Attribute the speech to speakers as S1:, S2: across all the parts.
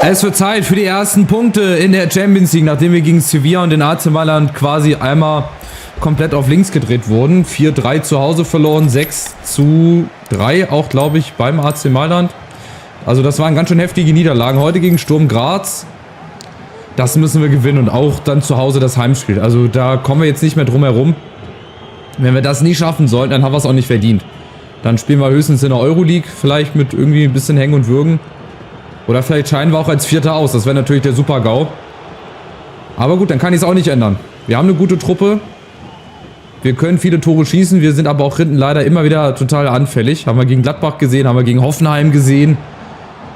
S1: Es wird Zeit für die ersten Punkte in der Champions League, nachdem wir gegen Sevilla und den AC Mailand quasi einmal komplett auf links gedreht wurden. 4-3 zu Hause verloren, 6-3 auch, glaube ich, beim AC Mailand. Also das waren ganz schön heftige Niederlagen. Heute gegen Sturm Graz, das müssen wir gewinnen und auch dann zu Hause das Heimspiel. Also da kommen wir jetzt nicht mehr drum herum. Wenn wir das nie schaffen sollten, dann haben wir es auch nicht verdient. Dann spielen wir höchstens in der Euroleague, vielleicht mit irgendwie ein bisschen Hängen und Würgen. Oder vielleicht scheinen wir auch als Vierter aus. Das wäre natürlich der Super-GAU. Aber gut, dann kann ich es auch nicht ändern. Wir haben eine gute Truppe. Wir können viele Tore schießen. Wir sind aber auch hinten leider immer wieder total anfällig. Haben wir gegen Gladbach gesehen, haben wir gegen Hoffenheim gesehen.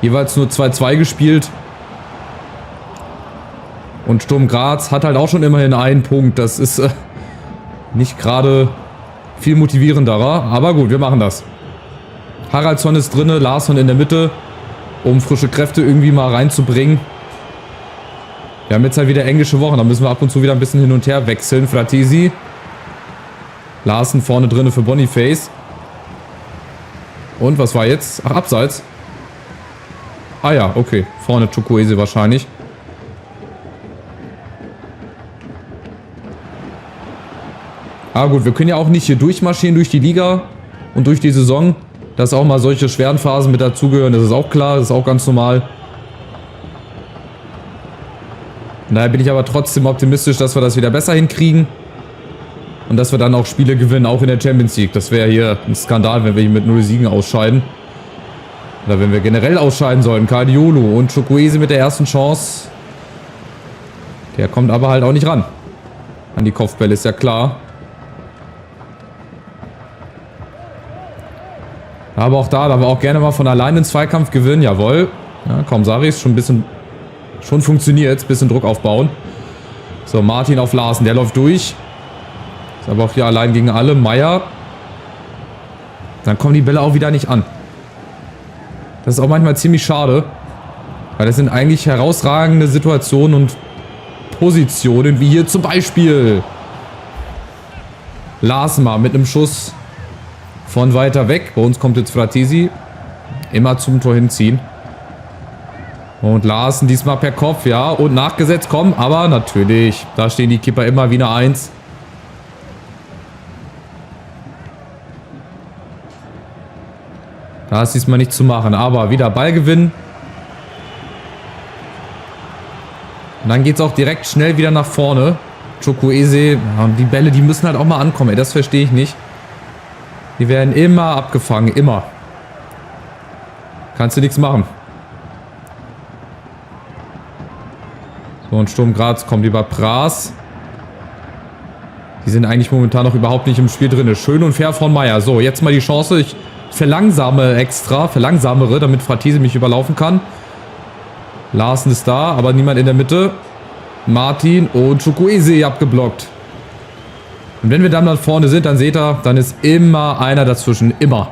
S1: Jeweils nur 2-2 gespielt. Und Sturm Graz hat halt auch schon immerhin einen Punkt. Das ist nicht gerade viel motivierenderer. Aber gut, wir machen das. Haraldsson ist drinne, Larsson in der Mitte, um frische Kräfte irgendwie mal reinzubringen. Wir haben jetzt halt wieder englische Wochen, da müssen wir ab und zu wieder ein bisschen hin und her wechseln. Fratesi. Larsen vorne drinne für Boniface. Und was war jetzt? Ach, Abseits. Ah ja, okay. Vorne Chukwueze wahrscheinlich. Ah gut, wir können ja auch nicht hier durchmarschieren durch die Liga und durch die Saison. Dass auch mal solche schweren Phasen mit dazugehören, das ist auch klar, das ist auch ganz normal. Von daher bin ich aber trotzdem optimistisch, dass wir das wieder besser hinkriegen. Und dass wir dann auch Spiele gewinnen, auch in der Champions League. Das wäre hier ein Skandal, wenn wir hier mit 0 Siegen ausscheiden. Oder wenn wir generell ausscheiden sollten. Kadiolu und Chukwueze mit der ersten Chance. Der kommt aber halt auch nicht ran. An die Kopfbälle, ist ja klar. Aber auch da wir auch gerne mal von allein den Zweikampf gewinnen. Jawohl. Ja, Kaumsari ist schon ein bisschen... Schon funktioniert. Bisschen Druck aufbauen. So, Martin auf Larsen. Der läuft durch. Ist aber auch hier allein gegen alle. Meier. Dann kommen die Bälle auch wieder nicht an. Das ist auch manchmal ziemlich schade. Weil das sind eigentlich herausragende Situationen und Positionen. Wie hier zum Beispiel. Larsen mal mit einem Schuss von weiter weg. Bei uns kommt jetzt Fratesi. Immer zum Tor hinziehen. Und Larsen diesmal per Kopf, ja. Und nachgesetzt kommen, aber natürlich. Da stehen die Kipper immer wie eine 1. Da ist diesmal nicht zu machen. Aber wieder Ballgewinn. Und dann geht es auch direkt schnell wieder nach vorne. Chukwueze. Ja, die Bälle, die müssen halt auch mal ankommen. Ey, das verstehe ich nicht. Die werden immer abgefangen, immer. Kannst du nichts machen. So, und Sturm Graz kommt über Pras. Die sind eigentlich momentan noch überhaupt nicht im Spiel drin. Schön und fair von Meier. So, jetzt mal die Chance. Ich verlangsamere, damit Fratesi mich überlaufen kann. Larsen ist da, aber niemand in der Mitte. Martin und Chukwueze abgeblockt. Und wenn wir dann mal vorne sind, dann seht ihr, dann ist immer einer dazwischen. Immer.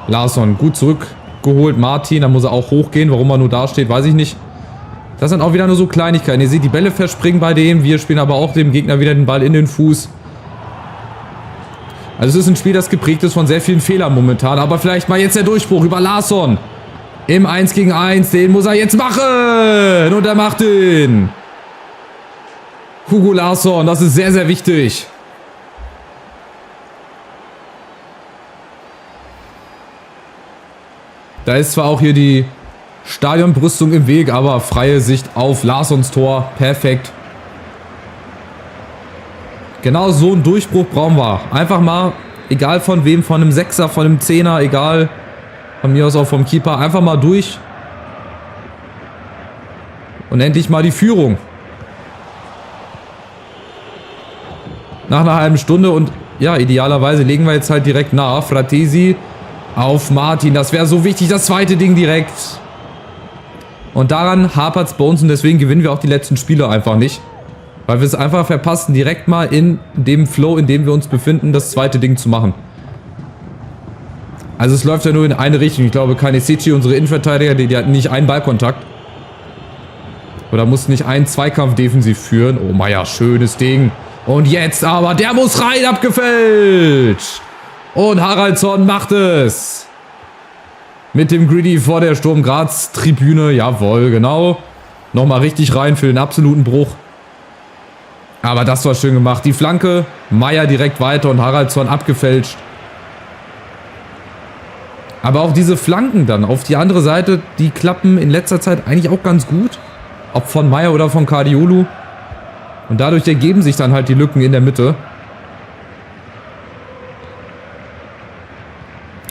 S1: Larsson gut zurückgeholt. Martin, da muss er auch hochgehen. Warum er nur da steht, weiß ich nicht. Das sind auch wieder nur so Kleinigkeiten. Ihr seht, die Bälle verspringen bei dem. Wir spielen aber auch dem Gegner wieder den Ball in den Fuß. Also es ist ein Spiel, das geprägt ist von sehr vielen Fehlern momentan. Aber vielleicht mal jetzt der Durchbruch über Larsson. Im 1 gegen 1. Den muss er jetzt machen. Und er macht ihn. Hugo Larsson, das ist sehr, sehr wichtig. Da ist zwar auch hier die Stadionbrüstung im Weg, aber freie Sicht auf Larssons Tor. Perfekt. Genau so einen Durchbruch brauchen wir. Einfach mal, egal von wem, von einem Sechser, von einem Zehner, egal, von mir aus auch vom Keeper, einfach mal durch. Und endlich mal die Führung. Nach einer halben Stunde und ja, idealerweise legen wir jetzt halt direkt nach. Fratesi auf Martin. Das wäre so wichtig, das zweite Ding direkt. Und daran hapert es bei uns und deswegen gewinnen wir auch die letzten Spiele einfach nicht. Weil wir es einfach verpassen, direkt mal in dem Flow, in dem wir uns befinden, das zweite Ding zu machen. Also es läuft ja nur in eine Richtung. Ich glaube, Kanesici, unsere Innenverteidiger, die hatten nicht einen Ballkontakt. Oder mussten nicht einen Zweikampf defensiv führen. Oh Meier, schönes Ding. Und jetzt aber, der muss rein, abgefälscht. Und Haraldsson macht es. Mit dem Greedy vor der Sturm Graz Tribüne. Jawohl, genau. Nochmal richtig rein für den absoluten Bruch. Aber das war schön gemacht. Die Flanke, Meier direkt weiter und Haraldsson abgefälscht. Aber auch diese Flanken dann auf die andere Seite, die klappen in letzter Zeit eigentlich auch ganz gut. Ob von Meier oder von Kardiolu. Und dadurch ergeben sich dann halt die Lücken in der Mitte.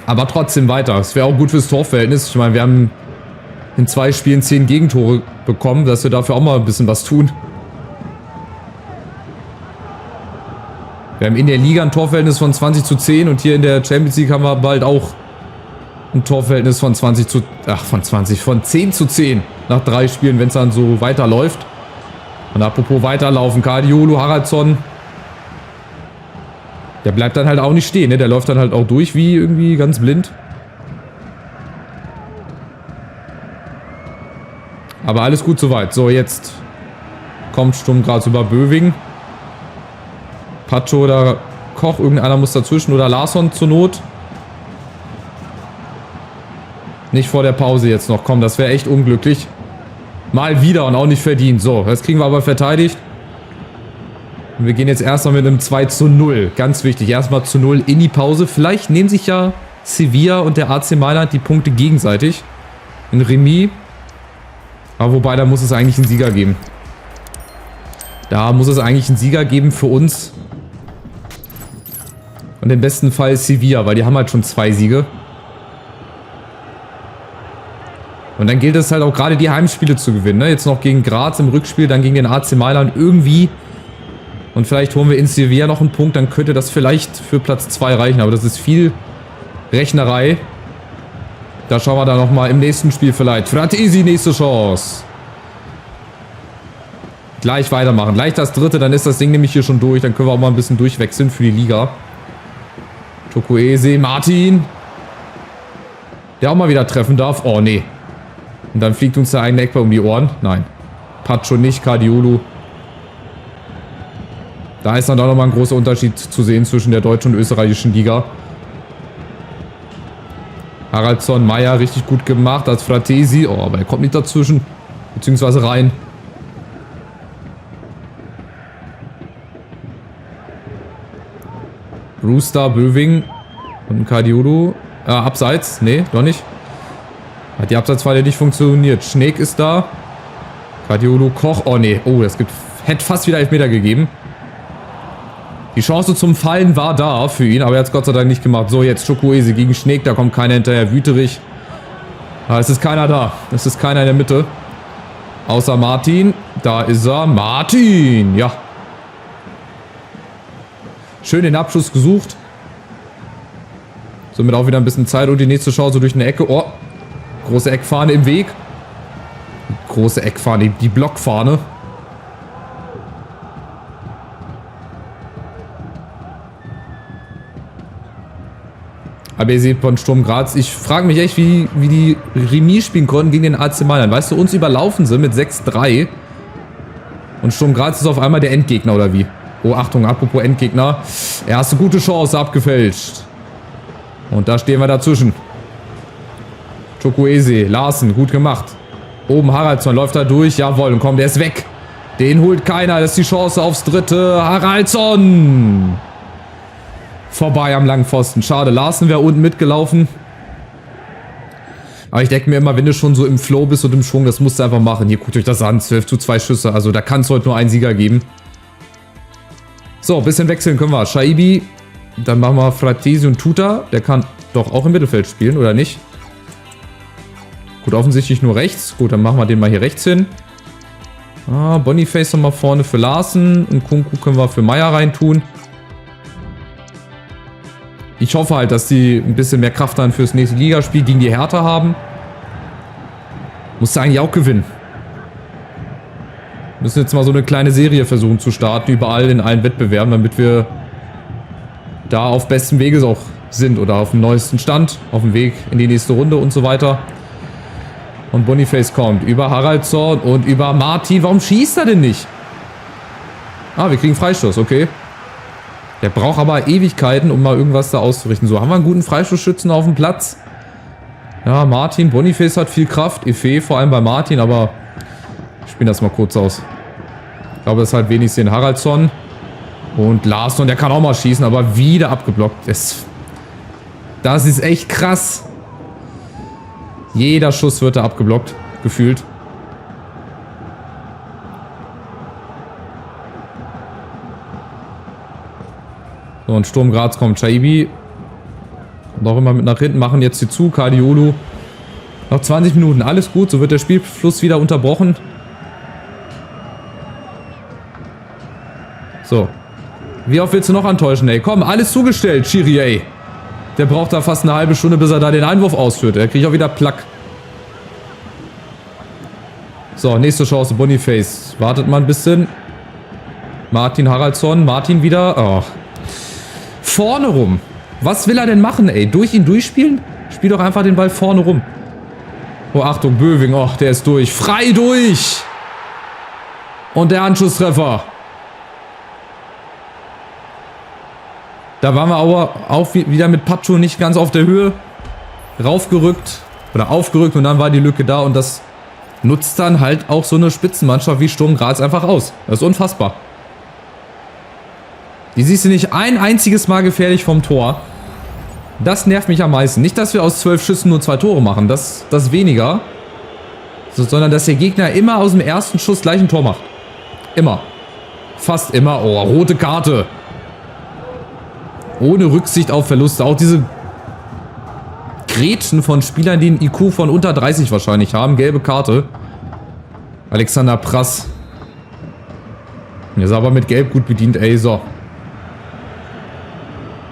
S1: Aber trotzdem weiter. Es wäre auch gut fürs Torverhältnis. Ich meine, wir haben in 2 Spielen 10 Gegentore bekommen, dass wir dafür auch mal ein bisschen was tun. Wir haben in der Liga ein Torverhältnis von 20:10 und hier in der Champions League haben wir bald auch ein Torverhältnis von 10:10 nach 3 Spielen, wenn es dann so weiterläuft. Und apropos weiterlaufen, Kardiolu, Haraldsson, der bleibt dann halt auch nicht stehen, ne? Der läuft dann halt auch durch wie irgendwie ganz blind. Aber alles gut soweit. So, jetzt kommt Sturm Graz über Böwing. Pacho oder Koch, irgendeiner muss dazwischen oder Larsson zur Not. Nicht vor der Pause jetzt noch. Komm, das wäre echt unglücklich. Mal wieder und auch nicht verdient. So, das kriegen wir aber verteidigt. Und wir gehen jetzt erstmal mit einem 2:0. Ganz wichtig. Erstmal zu 0 in die Pause. Vielleicht nehmen sich ja Sevilla und der AC Mailand die Punkte gegenseitig. Ein Remis. Aber wobei, da muss es eigentlich einen Sieger geben. Da muss es eigentlich einen Sieger geben für uns. Und im besten Fall Sevilla, weil die haben halt schon 2 Siege. Und dann gilt es halt auch gerade die Heimspiele zu gewinnen. Ne? Jetzt noch gegen Graz im Rückspiel, dann gegen den AC Mailand irgendwie. Und vielleicht holen wir in Sevilla noch einen Punkt, dann könnte das vielleicht für Platz 2 reichen. Aber das ist viel Rechnerei. Da schauen wir dann nochmal im nächsten Spiel vielleicht. Fratesi, nächste Chance. Gleich weitermachen. Gleich das 3., dann ist das Ding nämlich hier schon durch. Dann können wir auch mal ein bisschen durchwechseln für die Liga. Chukwueze, Martin. Der auch mal wieder treffen darf. Oh, nee. Und dann fliegt uns der eigene Eckball um die Ohren. Nein. Pacho nicht, Kardiolu. Da ist dann auch nochmal ein großer Unterschied zu sehen zwischen der deutschen und österreichischen Liga. Haraldsson, Meier, richtig gut gemacht als Fratesi. Oh, aber er kommt nicht dazwischen. Beziehungsweise rein. Rooster, Böwing und Kardiolu. Abseits. Nee, doch nicht. Hat die Abseitsfalle nicht funktioniert. Schneek ist da. Kardiolu, Koch. Oh, nee. Oh, das hätte fast wieder Elfmeter gegeben. Die Chance zum Fallen war da für ihn, aber er hat es Gott sei Dank nicht gemacht. So, jetzt Chukwueze gegen Schneek. Da kommt keiner hinterher. Wüterich. Aber es ist keiner da. Es ist keiner in der Mitte. Außer Martin. Da ist er. Martin. Ja. Schön den Abschluss gesucht. Somit auch wieder ein bisschen Zeit und die nächste Chance durch eine Ecke. Oh, große Eckfahne im Weg. Große Eckfahne, die Blockfahne. Aber ihr seht von Sturm Graz, ich frage mich echt, wie die Remis spielen konnten gegen den AC Mailand. Weißt du, uns überlaufen sie mit 6:3. Und Sturm Graz ist auf einmal der Endgegner, oder wie? Oh, Achtung, apropos Endgegner. Erste gute Chance, abgefälscht. Und da stehen wir dazwischen. Chukwueze, Larsen, gut gemacht. Oben Haraldsson, läuft da durch. Jawohl, und komm, der ist weg. Den holt keiner, das ist die Chance aufs 3. Haraldsson. Vorbei am langen Pfosten. Schade, Larsen wäre unten mitgelaufen. Aber ich denke mir immer, wenn du schon so im Flow bist und im Schwung, das musst du einfach machen. Hier, guckt euch das an, 12:2 Schüsse. Also da kann es heute nur einen Sieger geben. So, ein bisschen wechseln können wir. Shaibi, dann machen wir Fratesi und Tuta. Der kann doch auch im Mittelfeld spielen, oder nicht? Gut, offensichtlich nur rechts. Gut, dann machen wir den mal hier rechts hin. Boniface nochmal vorne für Larsen. Und Kunku können wir für Meier reintun. Ich hoffe halt, dass die ein bisschen mehr Kraft dann fürs nächste Ligaspiel gegen die Hertha haben. Musste eigentlich auch gewinnen. Müssen jetzt mal so eine kleine Serie versuchen zu starten, überall in allen Wettbewerben, damit wir da auf bestem Wege auch sind oder auf dem neuesten Stand, auf dem Weg in die nächste Runde und so weiter. Und Boniface kommt über Haraldsson und über Martin. Warum schießt er denn nicht? Ah, wir kriegen Freistoß, okay. Der braucht aber Ewigkeiten, um mal irgendwas da auszurichten. So, haben wir einen guten Freistoßschützen auf dem Platz? Ja, Martin, Boniface hat viel Kraft. Efe, vor allem bei Martin, aber ich spiele das mal kurz aus. Ich glaube, das ist halt wenig den Haraldsson. Und Larsson, der kann auch mal schießen, aber wieder abgeblockt. Das ist echt krass. Jeder Schuss wird da abgeblockt, gefühlt. So, und Sturm Graz kommt. Shaibi. Und auch immer mit nach hinten, machen jetzt hier zu. Kardiolu. Noch 20 Minuten, alles gut. So wird der Spielfluss wieder unterbrochen. So. Wie oft willst du noch enttäuschen, ey? Komm, alles zugestellt, Schiri, ey. Der braucht da fast eine halbe Stunde, bis er da den Einwurf ausführt. Er kriegt auch wieder Plack. So, nächste Chance, Boniface. Wartet mal ein bisschen. Martin Haraldsson. Martin wieder. Oh. Vorne rum. Was will er denn machen, ey? Durch ihn durchspielen? Spiel doch einfach den Ball vorne rum. Oh, Achtung, Böwing. Oh, der ist durch. Frei durch. Und der Anschlusstreffer. Da waren wir aber auch wieder mit Pacho nicht ganz auf der Höhe. Raufgerückt. Oder aufgerückt und dann war die Lücke da. Und das nutzt dann halt auch so eine Spitzenmannschaft wie Sturm Graz einfach aus. Das ist unfassbar. Die siehst du nicht ein einziges Mal gefährlich vom Tor. Das nervt mich am meisten. Nicht, dass wir aus 12 Schüssen nur 2 Tore machen. Das weniger. Sondern, dass der Gegner immer aus dem ersten Schuss gleich ein Tor macht. Immer. Fast immer. Oh, rote Karte. Ohne Rücksicht auf Verluste. Auch diese Grätschen von Spielern, die einen IQ von unter 30 wahrscheinlich haben. Gelbe Karte. Alexander Prass. Der ist aber mit Gelb gut bedient. Ey, so.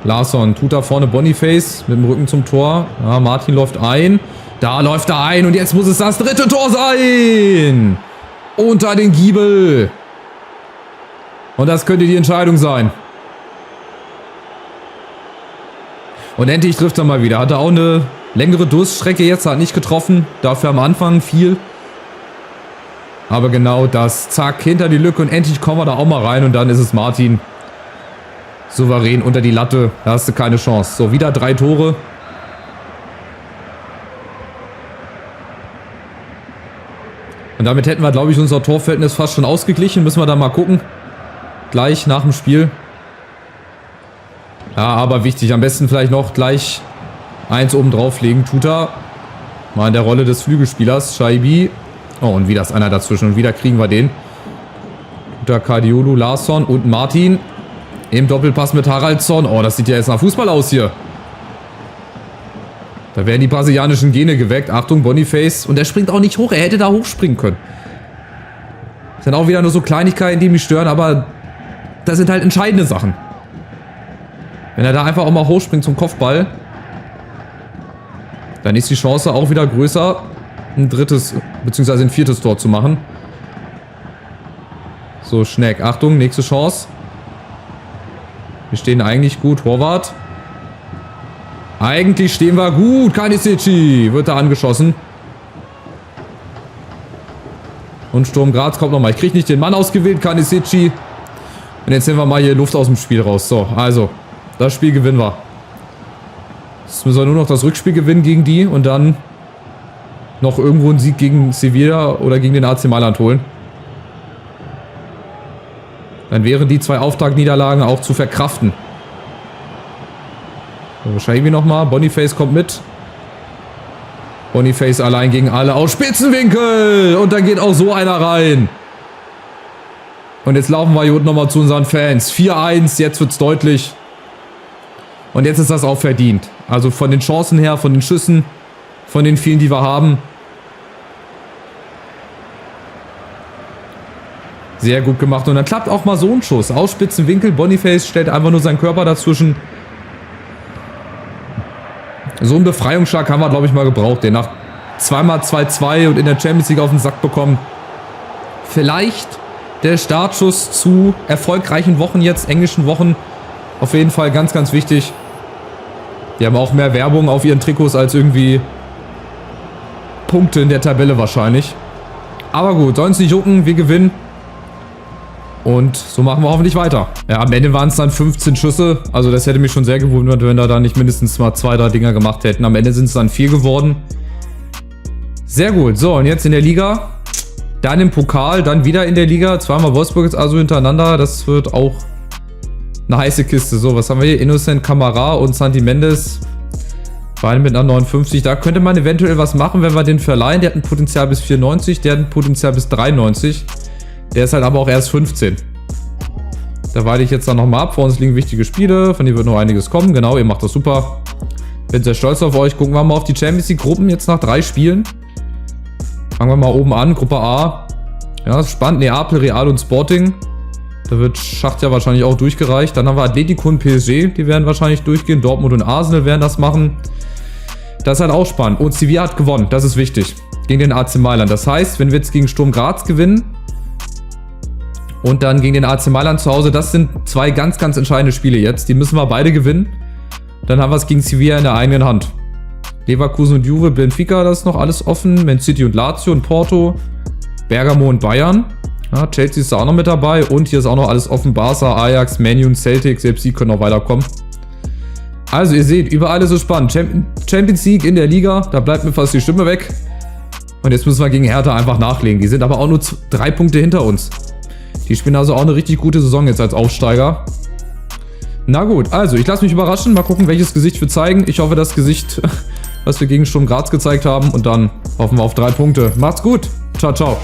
S1: Larsson tut da vorne Boniface mit dem Rücken zum Tor. Ja, Martin läuft ein. Da läuft er ein und jetzt muss es das 3. Tor sein. Unter den Giebel. Und das könnte die Entscheidung sein. Und endlich trifft er mal wieder. Hatte auch eine längere Durststrecke jetzt, hat nicht getroffen. Dafür am Anfang viel. Aber genau das. Zack, hinter die Lücke und endlich kommen wir da auch mal rein. Und dann ist es Martin. Souverän unter die Latte. Da hast du keine Chance. So, wieder 3 Tore. Und damit hätten wir, glaube ich, unser Torverhältnis fast schon ausgeglichen. Müssen wir da mal gucken. Gleich nach dem Spiel. Ja, aber wichtig. Am besten vielleicht noch gleich 1 oben drauflegen. Tuta. Mal in der Rolle des Flügelspielers. Shaibi. Oh, und wieder ist einer dazwischen. Und wieder kriegen wir den. Tuta, Kardiolu, Larsson und Martin. Im Doppelpass mit Haraldsson. Oh, das sieht ja jetzt nach Fußball aus hier. Da werden die brasilianischen Gene geweckt. Achtung, Boniface. Und er springt auch nicht hoch. Er hätte da hochspringen können. Das sind auch wieder nur so Kleinigkeiten, die mich stören. Aber das sind halt entscheidende Sachen. Wenn er da einfach auch mal hochspringt zum Kopfball, dann ist die Chance auch wieder größer, ein 3. bzw. ein 4. Tor zu machen. So, Schneck. Achtung, nächste Chance. Wir stehen eigentlich gut. Horvath. Eigentlich stehen wir gut. Kanisici wird da angeschossen. Und Sturm Graz kommt nochmal. Ich kriege nicht den Mann ausgewählt. Kanisici. Und jetzt nehmen wir mal hier Luft aus dem Spiel raus. So, also, das Spiel gewinnen wir. Jetzt müssen wir nur noch das Rückspiel gewinnen gegen die und dann noch irgendwo einen Sieg gegen Sevilla oder gegen den AC Mailand holen. Dann wären die 2 Auftaktniederlagen auch zu verkraften. So, Shaibi nochmal. Boniface kommt mit. Boniface allein gegen alle aus Spitzenwinkel. Und dann geht auch so einer rein. Und jetzt laufen wir hier unten nochmal zu unseren Fans. 4-1, jetzt wird es deutlich. Und jetzt ist das auch verdient. Also von den Chancen her, von den Schüssen, von den vielen, die wir haben. Sehr gut gemacht. Und dann klappt auch mal so ein Schuss. Aus Spitzenwinkel. Boniface stellt einfach nur seinen Körper dazwischen. So einen Befreiungsschlag haben wir, glaube ich, mal gebraucht. Den nach 2x2-2 und in der Champions League auf den Sack bekommen. Vielleicht der Startschuss zu erfolgreichen Wochen jetzt, englischen Wochen. Auf jeden Fall ganz, ganz wichtig. Die haben auch mehr Werbung auf ihren Trikots als irgendwie Punkte in der Tabelle wahrscheinlich. Aber gut, sollen es nicht jucken. Wir gewinnen. Und so machen wir hoffentlich weiter. Ja, am Ende waren es dann 15 Schüsse. Also das hätte mich schon sehr gewundert, wenn wir da nicht mindestens mal 2, 3 Dinger gemacht hätten. Am Ende sind es dann 4 geworden. Sehr gut. So, und jetzt in der Liga. Dann im Pokal, dann wieder in der Liga. Zweimal Wolfsburg jetzt also hintereinander. Das wird auch eine heiße Kiste. So, was haben wir hier? Innocent Camara und Santi Mendes. Beide mit einer 59. Da könnte man eventuell was machen, wenn wir den verleihen. Der hat ein Potenzial bis 94, der hat ein Potenzial bis 93. Der ist halt aber auch erst 15. Da weite ich jetzt dann nochmal ab. Vor uns liegen wichtige Spiele, von denen wird noch einiges kommen. Genau, ihr macht das super. Bin sehr stolz auf euch. Gucken wir mal auf die Champions League Gruppen jetzt nach 3 Spielen. Fangen wir mal oben an, Gruppe A. Ja, ist spannend. Neapel, Real und Sporting. Da wird Schacht ja wahrscheinlich auch durchgereicht. Dann haben wir Atletico und PSG, die werden wahrscheinlich durchgehen. Dortmund und Arsenal werden das machen. Das ist halt auch spannend. Und Sevilla hat gewonnen, das ist wichtig. Gegen den AC Mailand. Das heißt, wenn wir jetzt gegen Sturm Graz gewinnen und dann gegen den AC Mailand zu Hause, das sind 2 ganz, ganz entscheidende Spiele jetzt. Die müssen wir beide gewinnen. Dann haben wir es gegen Sevilla in der eigenen Hand. Leverkusen und Juve, Benfica, das ist noch alles offen. Man City und Lazio und Porto. Bergamo und Bayern. Ja, Chelsea ist da auch noch mit dabei. Und hier ist auch noch alles offen. Barca, Ajax, Man U und Celtic. Selbst sie können noch weiterkommen. Also ihr seht, überall ist es spannend. Champions League in der Liga, da bleibt mir fast die Stimme weg. Und jetzt müssen wir gegen Hertha einfach nachlegen. Die sind aber auch nur 3 Punkte hinter uns. Die spielen also auch eine richtig gute Saison jetzt als Aufsteiger. Na gut, also ich lasse mich überraschen. Mal gucken, welches Gesicht wir zeigen. Ich hoffe, das Gesicht, was wir gegen Sturm Graz gezeigt haben. Und dann hoffen wir auf 3 Punkte. Macht's gut. Ciao, ciao.